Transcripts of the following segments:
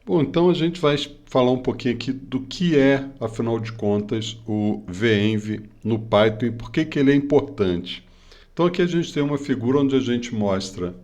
Bom, então a gente vai falar um pouquinho aqui do que é, afinal de contas, o venv no Python e por que que ele é importante. Então aqui a gente tem uma figura onde a gente mostra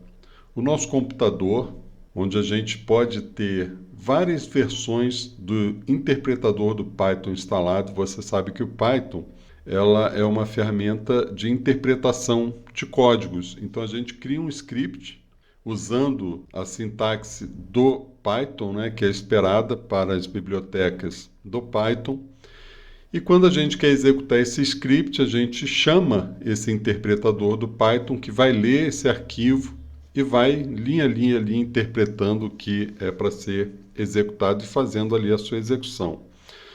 o nosso computador, onde a gente pode ter várias versões do interpretador do Python instalado. Você sabe que o Python ela é uma ferramenta de interpretação de códigos. Então a gente cria um script usando a sintaxe do Python, né, que é esperada para as bibliotecas do Python. E quando a gente quer executar esse script, a gente chama esse interpretador do Python que vai ler esse arquivo e vai linha a linha ali interpretando o que é para ser executado e fazendo ali a sua execução.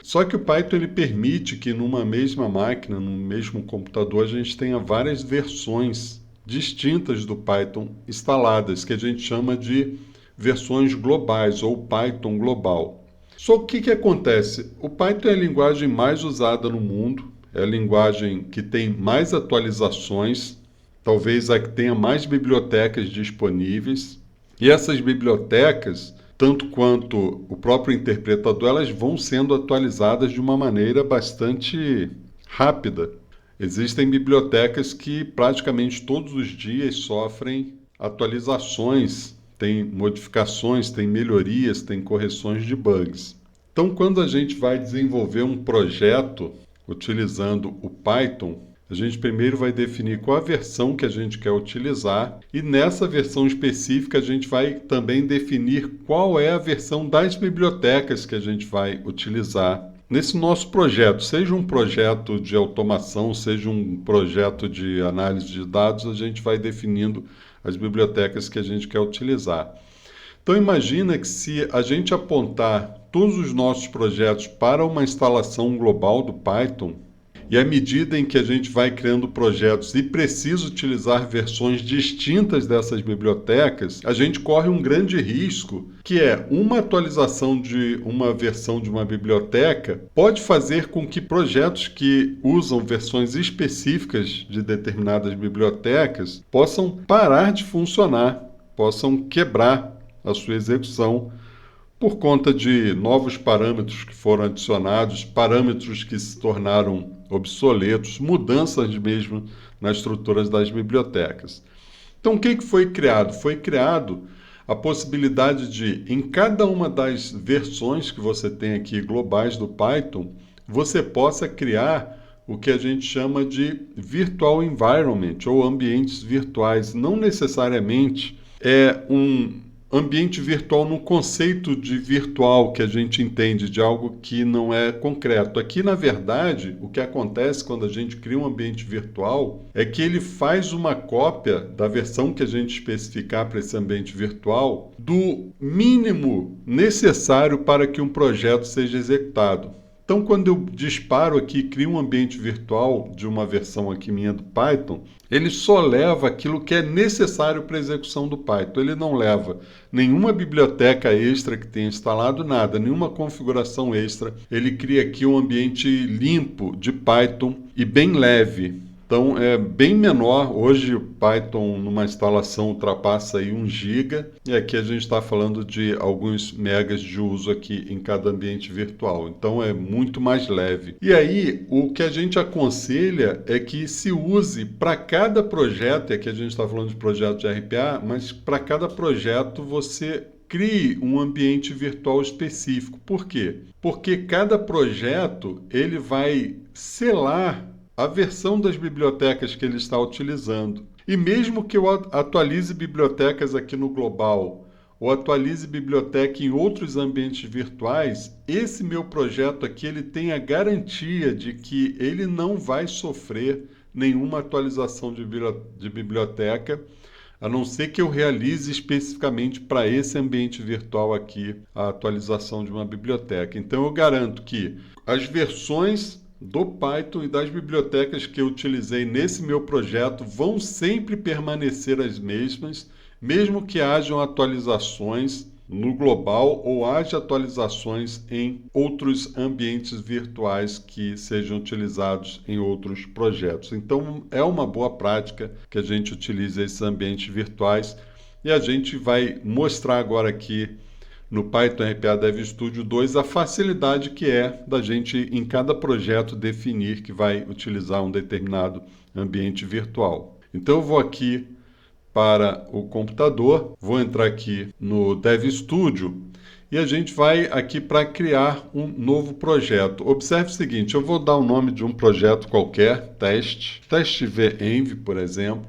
Só que o Python ele permite que numa mesma máquina, no mesmo computador, a gente tenha várias versões distintas do Python instaladas, que a gente chama de versões globais ou Python global. Só o que acontece? O Python é a linguagem mais usada no mundo, é a linguagem que tem mais atualizações, talvez a que tenha mais bibliotecas disponíveis. E essas bibliotecas, tanto quanto o próprio interpretador, elas vão sendo atualizadas de uma maneira bastante rápida. Existem bibliotecas que praticamente todos os dias sofrem atualizações, tem modificações, tem melhorias, tem correções de bugs. Então, quando a gente vai desenvolver um projeto utilizando o Python, a gente primeiro vai definir qual a versão que a gente quer utilizar e nessa versão específica a gente vai também definir qual é a versão das bibliotecas que a gente vai utilizar nesse nosso projeto, seja um projeto de automação, seja um projeto de análise de dados, a gente vai definindo as bibliotecas que a gente quer utilizar. Então imagina que se a gente apontar todos os nossos projetos para uma instalação global do Python, e à medida em que a gente vai criando projetos e precisa utilizar versões distintas dessas bibliotecas, a gente corre um grande risco, que é uma atualização de uma versão de uma biblioteca pode fazer com que projetos que usam versões específicas de determinadas bibliotecas possam parar de funcionar, possam quebrar a sua execução por conta de novos parâmetros que foram adicionados, parâmetros que se tornaram obsoletos, mudanças mesmo nas estruturas das bibliotecas. Então, o que foi criado? Foi criado a possibilidade de, em cada uma das versões que você tem aqui globais do Python, você possa criar o que a gente chama de virtual environment, ou ambientes virtuais. Não necessariamente é um ambiente virtual no conceito de virtual que a gente entende de algo que não é concreto. Aqui, na verdade, o que acontece quando a gente cria um ambiente virtual é que ele faz uma cópia da versão que a gente especificar para esse ambiente virtual do mínimo necessário para que um projeto seja executado. Então, quando eu disparo aqui, crio um ambiente virtual de uma versão aqui minha do Python, ele só leva aquilo que é necessário para a execução do Python. Ele não leva nenhuma biblioteca extra que tenha instalado, nada, nenhuma configuração extra. Ele cria aqui um ambiente limpo de Python e bem leve. Então, é bem menor. Hoje, o Python, numa instalação, ultrapassa aí 1 GB. E aqui a gente está falando de alguns megas de uso aqui em cada ambiente virtual. Então, é muito mais leve. E aí, o que a gente aconselha é que se use para cada projeto, e aqui a gente está falando de projeto de RPA, mas para cada projeto você crie um ambiente virtual específico. Por quê? Porque cada projeto ele vai selar a versão das bibliotecas que ele está utilizando. E mesmo que eu atualize bibliotecas aqui no global, ou atualize biblioteca em outros ambientes virtuais, esse meu projeto aqui ele tem a garantia de que ele não vai sofrer nenhuma atualização de biblioteca, a não ser que eu realize especificamente para esse ambiente virtual aqui a atualização de uma biblioteca. Então eu garanto que as versões do Python e das bibliotecas que eu utilizei nesse meu projeto vão sempre permanecer as mesmas, mesmo que hajam atualizações no global ou haja atualizações em outros ambientes virtuais que sejam utilizados em outros projetos. Então, é uma boa prática que a gente utilize esses ambientes virtuais e a gente vai mostrar agora aqui no Python RPA Dev Studio 2 a facilidade que é da gente, em cada projeto, definir que vai utilizar um determinado ambiente virtual. Então eu vou aqui para o computador, vou entrar aqui no Dev Studio e a gente vai aqui para criar um novo projeto. Observe o seguinte, eu vou dar o nome de um projeto qualquer, teste venv, por exemplo,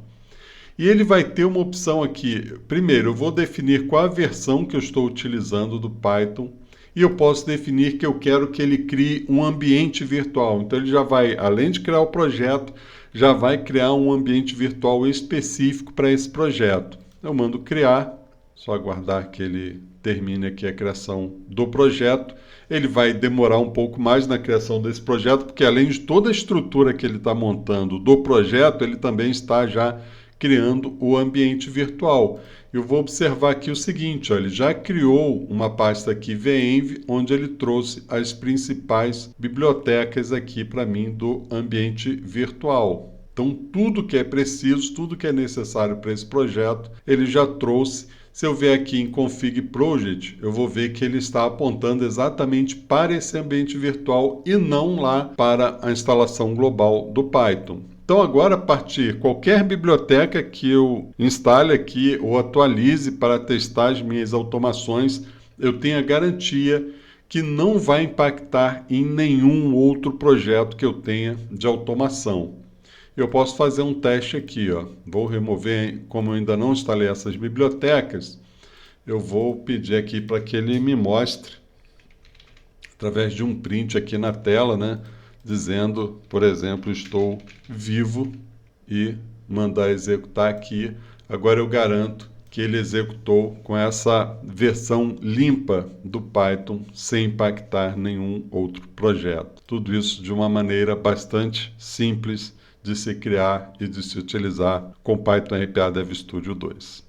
e ele vai ter uma opção aqui. Primeiro, eu vou definir qual a versão que eu estou utilizando do Python e eu posso definir que eu quero que ele crie um ambiente virtual. Então ele já vai, além de criar o projeto, já vai criar um ambiente virtual específico para esse projeto. Eu mando criar, só aguardar que ele termine aqui a criação do projeto. Ele vai demorar um pouco mais na criação desse projeto, porque além de toda a estrutura que ele está montando do projeto, ele também está já criando o ambiente virtual. Eu vou observar aqui o seguinte, ó, ele já criou uma pasta aqui venv, onde ele trouxe as principais bibliotecas aqui para mim do ambiente virtual. Então tudo que é preciso, tudo que é necessário para esse projeto, ele já trouxe. Se eu ver aqui em Config Project, eu vou ver que ele está apontando exatamente para esse ambiente virtual e não lá para a instalação global do Python. Então agora, a partir qualquer biblioteca que eu instale aqui ou atualize para testar as minhas automações, eu tenho a garantia que não vai impactar em nenhum outro projeto que eu tenha de automação. Eu posso fazer um teste aqui, ó. Vou remover, como eu ainda não instalei essas bibliotecas, eu vou pedir aqui para que ele me mostre, através de um print aqui na tela, né? Dizendo, por exemplo, estou vivo e mandar executar aqui. Agora eu garanto que ele executou com essa versão limpa do Python sem impactar nenhum outro projeto. Tudo isso de uma maneira bastante simples de se criar e de se utilizar com Python RPA Dev Studio 2.